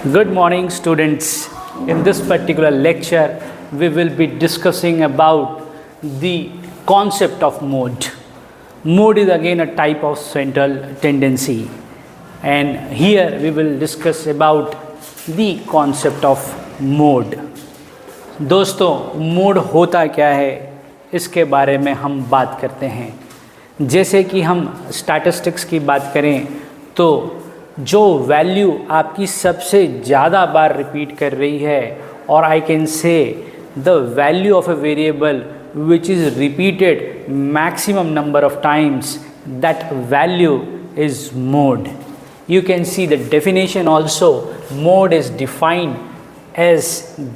Good morning, students. In this particular lecture, we will be discussing about the concept of mode. Mode is again a type of central tendency, and here we will discuss about the concept of mode. दोस्तों, mode होता क्या है इसके बारे में हम बात करते हैं. जैसे कि हम स्टैटिस्टिक्स की बात करें तो जो वैल्यू आपकी सबसे ज़्यादा बार रिपीट कर रही है, और आई कैन से the value of a variable which is repeated maximum number of times, that value is mode. You can see the definition also. Mode is defined as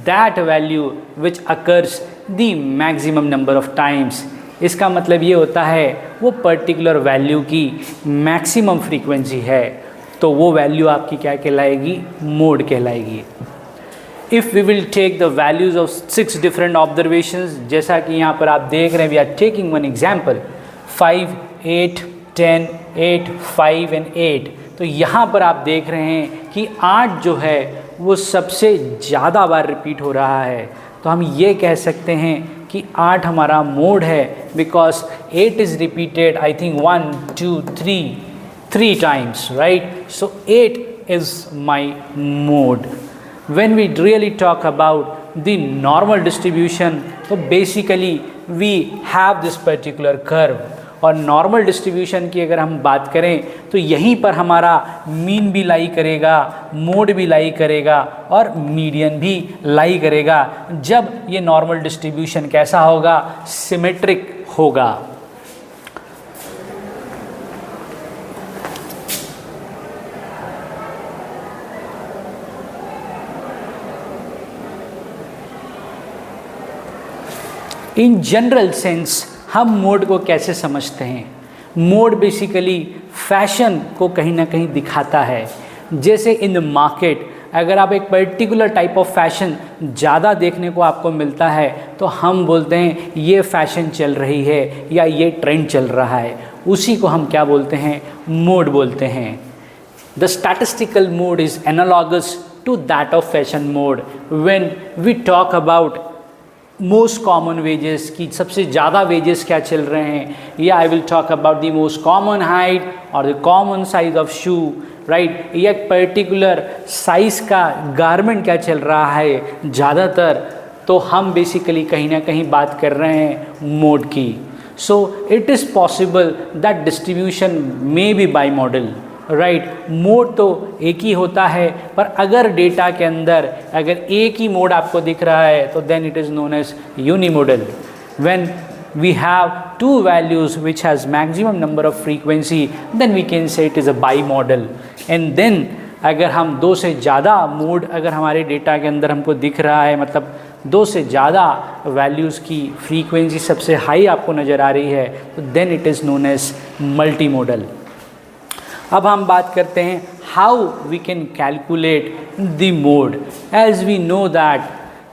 that value which occurs the maximum number of times. इसका मतलब ये होता है वो particular value की maximum frequency है, तो वो वैल्यू आपकी क्या कहलाएगी? मोड कहलाएगी. If we will take the values of 6 different observations, जैसा कि यहाँ पर आप देख रहे हैं, we are taking one example 5, 8, 10, 8, 5 and 8. तो यहाँ पर आप देख रहे हैं कि 8 जो है वो सबसे ज़्यादा बार रिपीट हो रहा है. तो हम ये कह सकते हैं कि 8 हमारा मोड है, because 8 is repeated I think 1, 2, 3 times, right? So 8 is my mode. When we really talk about the normal distribution, so basically we have this particular curve. और नॉर्मल डिस्ट्रीब्यूशन की अगर हम बात करें तो यहीं पर हमारा मीन भी लाई करेगा, मोड भी लाई करेगा और मीडियन भी लाई करेगा, जब ये नॉर्मल डिस्ट्रीब्यूशन कैसा होगा? सिमेट्रिक होगा. इन जनरल सेंस हम मोड को कैसे समझते हैं? मोड बेसिकली फैशन को कहीं ना कहीं दिखाता है. जैसे इन द मार्केट अगर आप एक पर्टिकुलर टाइप ऑफ फैशन ज़्यादा देखने को आपको मिलता है तो हम बोलते हैं ये फैशन चल रही है या ये ट्रेंड चल रहा है. उसी को हम क्या बोलते हैं? मोड बोलते हैं. The statistical mode is analogous to that of fashion mode. When we talk about most common wages की सबसे ज़्यादा वेजेस क्या चल रहे हैं, या I will talk about the most common height और the common size of shoe, right? या एक पर्टिकुलर साइज़ का गारमेंट क्या चल रहा है ज़्यादातर, तो हम बेसिकली कहीं ना कहीं बात कर रहे हैं मोड की. So it is possible that distribution may be by model, right? Mode तो एक ही होता है, पर अगर डेटा के अंदर अगर एक ही मोड आपको दिख रहा है तो then it is known as unimodal. When we have 2 values which has maximum number of frequency, then we can say it is a bimodal. And then अगर हम 2 से ज़्यादा मोड अगर हमारे डेटा के अंदर हमको दिख रहा है, मतलब 2 से ज़्यादा वैल्यूज़ की फ्रीक्वेंसी सबसे हाई आपको नज़र आ रही है, तो then it is known as multimodal. अब हम बात करते हैं how we can calculate the mode. As we know that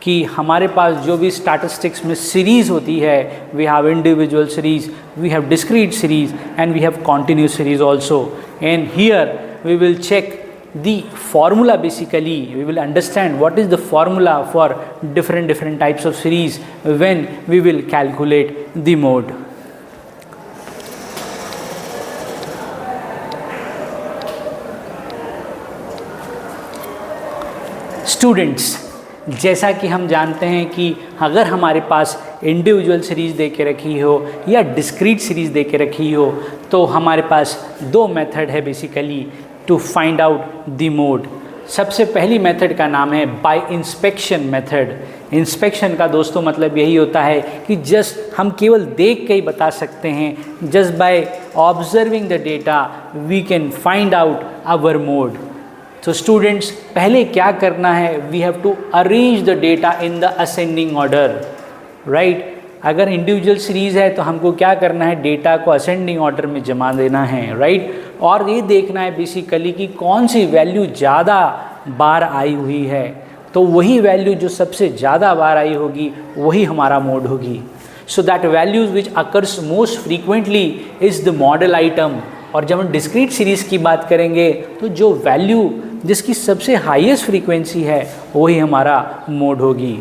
कि हमारे पास जो भी स्टैटिस्टिक्स में सीरीज़ होती है, we have individual series, we have discrete series and we have continuous series also. And here we will check the formula. Basically we will understand what is the formula for different types of series when we will calculate the mode. Students, जैसा कि हम जानते हैं कि अगर हमारे पास individual series दे के रखी हो या डिस्क्रीट सीरीज़ दे के रखी हो, तो हमारे पास 2 मेथड है basically to find out the mode. सबसे पहली मेथड का नाम है बाय इंस्पेक्शन मेथड. इंस्पेक्शन का दोस्तों मतलब यही होता है कि जस्ट हम केवल देख के ही बता सकते हैं, just by observing the data we can find out our mode. तो स्टूडेंट्स, पहले क्या करना है? We have to arrange the data in the ascending order, right? अगर इंडिविजुअल सीरीज़ है तो हमको क्या करना है? डेटा को असेंडिंग ऑर्डर में जमा देना है, राइट? और ये देखना है बेसिकली कि कौन सी वैल्यू ज़्यादा बार आई हुई है, तो वही वैल्यू जो सबसे ज़्यादा बार आई होगी वही हमारा मोड होगी. So that values which occurs most frequently is the model item. और जब हम डिस्क्रीट सीरीज़ की बात करेंगे तो जो वैल्यू जिसकी सबसे हाईएस्ट फ्रीक्वेंसी है वही हमारा मोड होगी।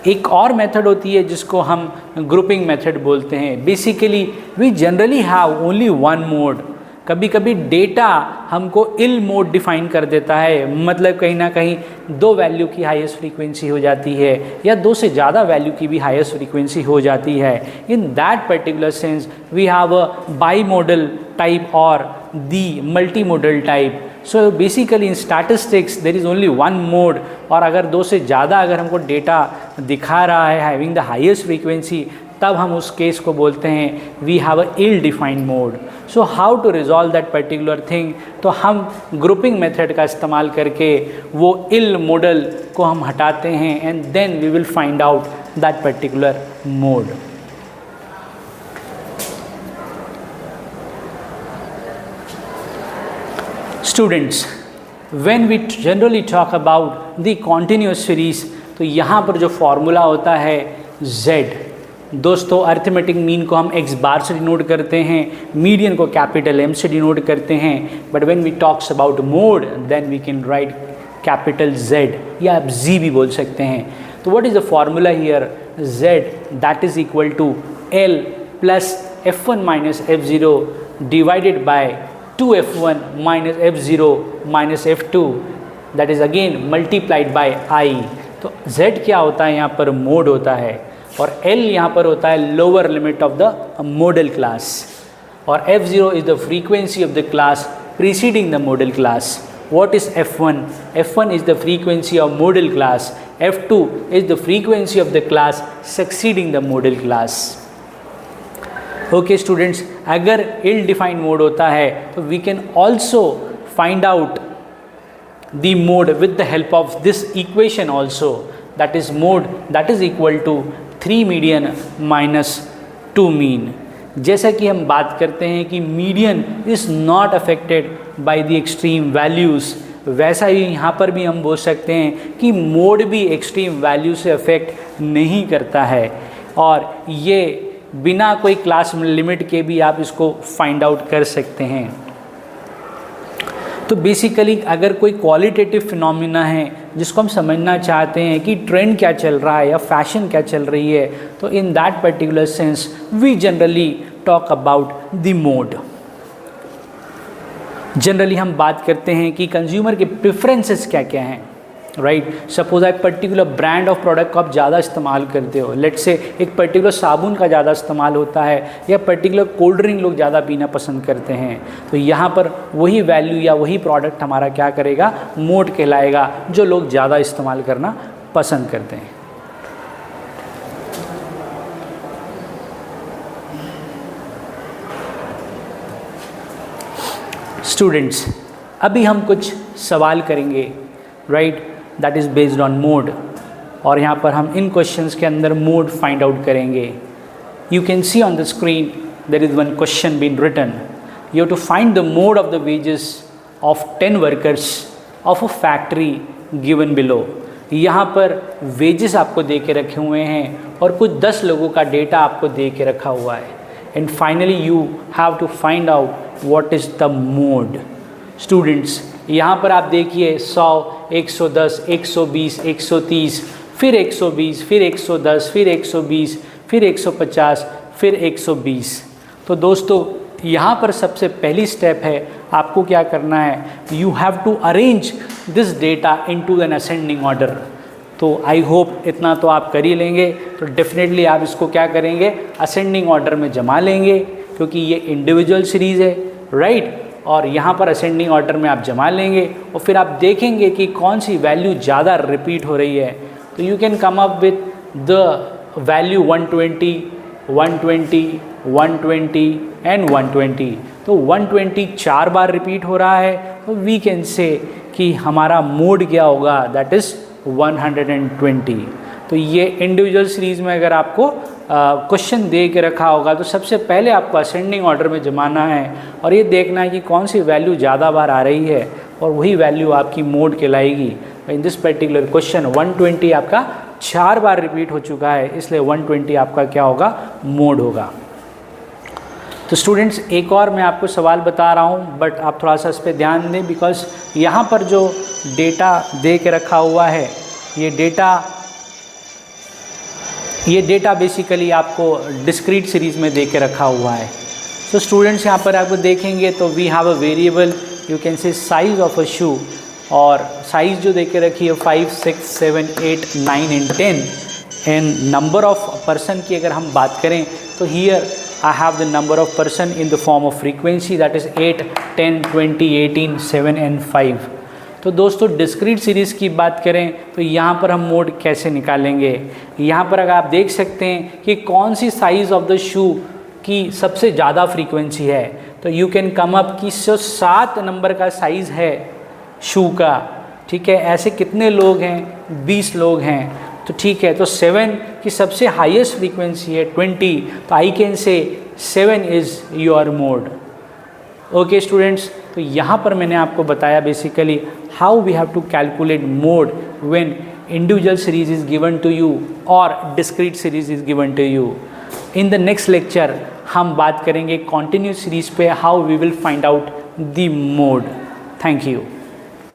एक और मेथड होती है जिसको हम ग्रुपिंग मेथड बोलते हैं। Basically we generally have only one mode. कभी कभी डेटा हमको इल मोड डिफाइन कर देता है, मतलब कहीं ना कहीं दो वैल्यू की हाईएस्ट फ्रीक्वेंसी हो जाती है या दो से ज़्यादा वैल्यू की भी हाईएस्ट फ्रीक्वेंसी हो जाती है। In that particular sense we have a bimodal type और the multimodal type. So basically in statistics there is only one mode, और अगर दो से ज़्यादा अगर हमको डेटा दिखा रहा है हैविंग द हाईएस्ट फ्रीक्वेंसी, तब हम उस केस को बोलते हैं we have a ill defined mode. So how to resolve that particular thing, तो हम ग्रुपिंग मेथड का इस्तेमाल करके वो इल मॉडल को हम हटाते हैं and then we will find out that particular mode. Students, when we generally talk about the continuous series, तो यहाँ पर जो फॉर्मूला होता है z, दोस्तों अरिथमेटिक मीन को हम x बार से डिनोट करते हैं, मीडियन को कैपिटल M से डिनोट करते हैं, but when we talks about mode then we can write capital Z, या आप Z भी बोल सकते हैं। तो what is the formula here, Z that is equal to L plus F1 minus F0 divided by 2F1 minus F0 minus F2 that is again multiplied by I। तो Z क्या होता है, यहाँ पर मोड होता है, और L यहाँ पर होता है lower limit of the modal class, और F0 is the frequency of the class preceding the modal class. What is F1? F1 is the frequency of modal class, F2 is the frequency of the class succeeding the modal class. Okay students, अगर ill defined mode होता है तो we can also find out the mode with the help of this equation also, that is mode that is equal to 3 median minus 2 mean। जैसा कि हम बात करते हैं कि median is not affected by the extreme values, वैसा ही यहाँ पर भी हम बोल सकते हैं कि मोड भी एक्सट्रीम वैल्यू से अफेक्ट नहीं करता है, और ये बिना कोई क्लास लिमिट के भी आप इसको फाइंड आउट कर सकते हैं। तो बेसिकली अगर कोई क्वालिटेटिव फिनोमिना है जिसको हम समझना चाहते हैं कि ट्रेंड क्या चल रहा है या फैशन क्या चल रही है, तो in that particular sense we generally talk about the mode. जनरली हम बात करते हैं कि कंज्यूमर के प्रेफरेंसेस क्या क्या हैं, राइट। सपोज एक पर्टिकुलर ब्रांड ऑफ प्रोडक्ट को आप ज़्यादा इस्तेमाल करते हो, लेट्स से एक पर्टिकुलर साबुन का ज़्यादा इस्तेमाल होता है, या पर्टिकुलर कोल्ड ड्रिंक लोग ज़्यादा पीना पसंद करते हैं, तो यहाँ पर वही वैल्यू या वही प्रोडक्ट हमारा क्या करेगा, मोड कहलाएगा, जो लोग ज़्यादा इस्तेमाल करना पसंद करते हैं। स्टूडेंट्स, अभी हम कुछ सवाल करेंगे, right, that is based on mode, और यहाँ पर हम इन क्वेश्चंस के अंदर मोड फाइंड आउट करेंगे। You can see on the screen there is one question been written, you have to find the mode of the wages of 10 workers of a factory given below. यहाँ पर wages आपको दे के रखे हुए हैं और कुछ 10 लोगों का डेटा आपको दे के रखा हुआ है, and finally you have to find out what is the mode. Students, यहाँ पर आप देखिए 100, 110, 120, 130, फिर 120, फिर 110, फिर 120, फिर 150, फिर 120। तो दोस्तों यहाँ पर सबसे पहली स्टेप है, आपको क्या करना है, you have to arrange this data into an ascending order. तो आई होप इतना तो आप कर ही लेंगे, तो डेफिनेटली आप इसको क्या करेंगे, असेंडिंग ऑर्डर में जमा लेंगे, क्योंकि ये इंडिविजुअल सीरीज़ है, राइट। और यहाँ पर असेंडिंग ऑर्डर में आप जमा लेंगे और फिर आप देखेंगे कि कौन सी वैल्यू ज़्यादा रिपीट हो रही है। तो you can come up with the value 120, 120, 120 and 120। तो 120 4 बार रिपीट हो रहा है, तो वी कैन से कि हमारा मोड क्या होगा, दैट इज़ 120। तो ये इंडिविजुअल सीरीज़ में अगर आपको क्वेश्चन दे के रखा होगा तो सबसे पहले आपको असेंडिंग ऑर्डर में जमाना है और ये देखना है कि कौन सी वैल्यू ज़्यादा बार आ रही है और वही वैल्यू आपकी मोड कहलाएगी। इन दिस पर्टिकुलर क्वेश्चन 120 आपका 4 बार रिपीट हो चुका है, इसलिए 120 आपका क्या होगा, मोड होगा। तो स्टूडेंट्स एक और मैं आपको सवाल बता रहा हूँ, बट आप थोड़ा सा इस पर ध्यान दें, बिकॉज यहाँ पर जो डेटा दे के रखा हुआ है ये डेटा बेसिकली आपको डिस्क्रीट सीरीज़ में दे के रखा हुआ है। तो स्टूडेंट्स यहाँ पर आपको देखेंगे तो we have a variable, you can say size of a shoe, और साइज़ जो दे के रखी है 5, 6, 7, 8, 9 and 10। And number of person की अगर हम बात करें तो here I have the number of person in the form of frequency, that is 8, 10, 20, 18, 7 and 5। तो दोस्तों डिस्क्रीट सीरीज़ की बात करें तो यहाँ पर हम मोड कैसे निकालेंगे, यहाँ पर अगर आप देख सकते हैं कि कौन सी साइज़ ऑफ द शू की सबसे ज़्यादा फ्रीक्वेंसी है, तो यू कैन कम अप कि 7 नंबर का साइज़ है शू का, ठीक है। ऐसे कितने लोग हैं, 20 लोग हैं, तो ठीक है। तो 7 की सबसे हाईएस्ट फ्रीक्वेंसी है 20, तो आई can say 7 is your mode. Okay students, तो यहाँ पर मैंने आपको बताया basically how we have to calculate mode when individual series is given to you और discrete series is given to you. In the next lecture हम बात करेंगे कॉन्टिन्यूस सीरीज पे, how we will find out the mode. Thank you.